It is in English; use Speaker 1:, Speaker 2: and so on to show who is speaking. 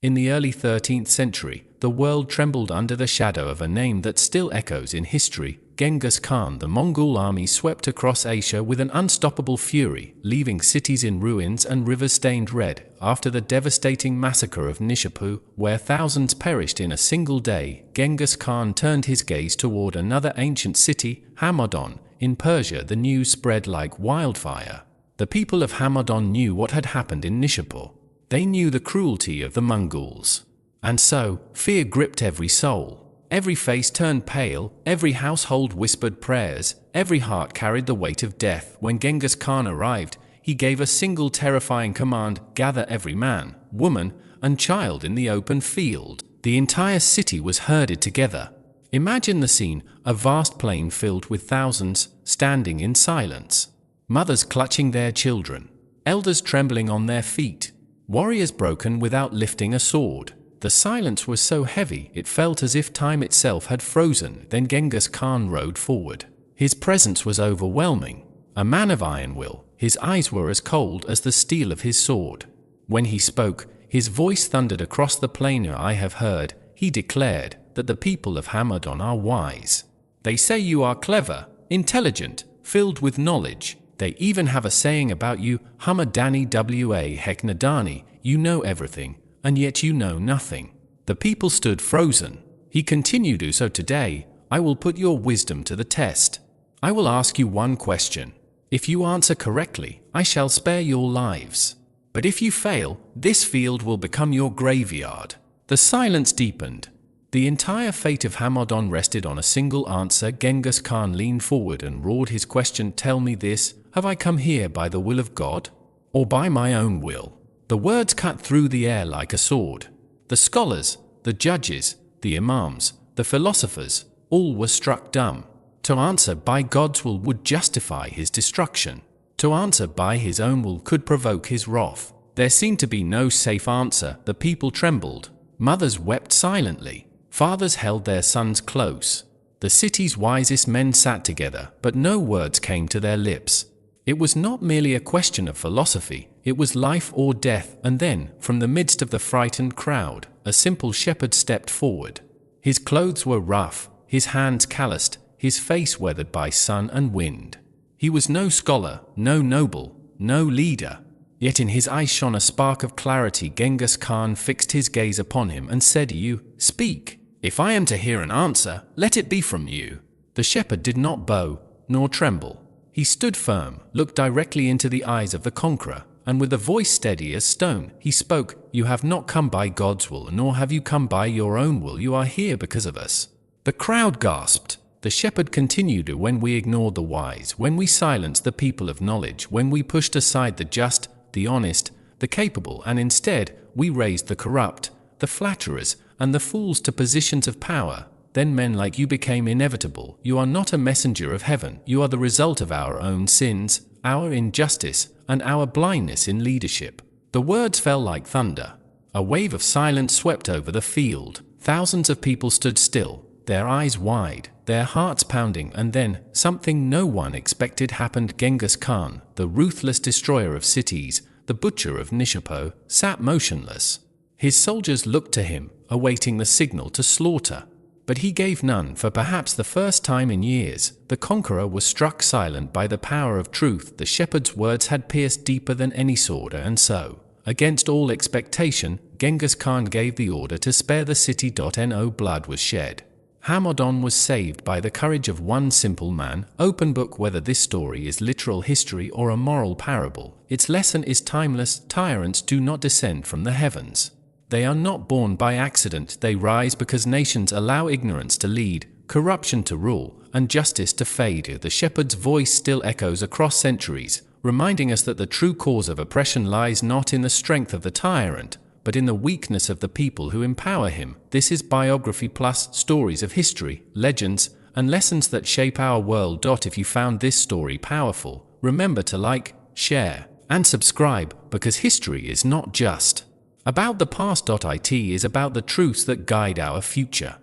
Speaker 1: In the early 13th century, the world trembled under the shadow of a name that still echoes in history. Genghis Khan. The Mongol army swept across Asia with an unstoppable fury, leaving cities in ruins and rivers stained red. After the devastating massacre of Nishapur, where thousands perished in a single day, Genghis Khan turned his gaze toward another ancient city, Hamadan. In Persia, the news spread like wildfire. The people of Hamadan knew what had happened in Nishapur. They knew the cruelty of the Mongols. And so, fear gripped every soul. Every face turned pale, every household whispered prayers, every heart carried the weight of death. When Genghis Khan arrived, he gave a single terrifying command: gather every man, woman, and child in the open field. The entire city was herded together. Imagine the scene: a vast plain filled with thousands, standing in silence. Mothers clutching their children, elders trembling on their feet, warriors broken without lifting a sword. The silence was so heavy it felt as if time itself had frozen. Then Genghis Khan rode forward. His presence was overwhelming. A man of iron will, his eyes were as cold as the steel of his sword. When he spoke, his voice thundered across the plain. I have heard, he declared, that the people of Hamadan are wise. They say you are clever, intelligent, filled with knowledge. They even have a saying about you, Hamadani wa Heknadani, you know everything, and yet you know nothing. The people stood frozen. He continued, so today, I will put your wisdom to the test. I will ask you one question. If you answer correctly, I shall spare your lives. But if you fail, this field will become your graveyard. The silence deepened. The entire fate of Hamadan rested on a single answer. Genghis Khan leaned forward and roared his question: tell me this, have I come here by the will of God, or by my own will? The words cut through the air like a sword. The scholars, the judges, the imams, the philosophers, all were struck dumb. To answer by God's will would justify his destruction. To answer by his own will could provoke his wrath. There seemed to be no safe answer. The people trembled. Mothers wept silently. Fathers held their sons close. The city's wisest men sat together, but no words came to their lips. It was not merely a question of philosophy, it was life or death. And then, from the midst of the frightened crowd, a simple shepherd stepped forward. His clothes were rough, his hands calloused, his face weathered by sun and wind. He was no scholar, no noble, no leader. Yet in his eyes shone a spark of clarity. Genghis Khan fixed his gaze upon him and said, you speak. If I am to hear an answer, let it be from you. The shepherd did not bow, nor tremble. He stood firm, looked directly into the eyes of the conqueror, and with a voice steady as stone, he spoke, you have not come by God's will, nor have you come by your own will. You are here because of us. The crowd gasped. The shepherd continued, when we ignored the wise, when we silenced the people of knowledge, when we pushed aside the just, the honest, the capable, and instead, we raised the corrupt, the flatterers, and the fools to positions of power, then men like you became inevitable. You are not a messenger of heaven. You are the result of our own sins, our injustice, and our blindness in leadership. The words fell like thunder. A wave of silence swept over the field. Thousands of people stood still, their eyes wide, their hearts pounding, and then, something no one expected happened. Genghis Khan, the ruthless destroyer of cities, the butcher of Nishapur, sat motionless. His soldiers looked to him, awaiting the signal to slaughter. But he gave none. For perhaps the first time in years, the conqueror was struck silent by the power of truth. The shepherd's words had pierced deeper than any sword, and so, against all expectation, Genghis Khan gave the order to spare the city. No blood was shed. Hamadan was saved by the courage of one simple man. Open book. Whether this story is literal history or a moral parable, its lesson is timeless. Tyrants do not descend from the heavens. They are not born by accident. They rise because nations allow ignorance to lead, corruption to rule, and justice to fade. The shepherd's voice still echoes across centuries, reminding us that the true cause of oppression lies not in the strength of the tyrant, but in the weakness of the people who empower him. This is Biography Plus, stories of history, legends, and lessons that shape our world. If you found this story powerful, remember to like, share, and subscribe, because history is not just about the past. It is about the truths that guide our future.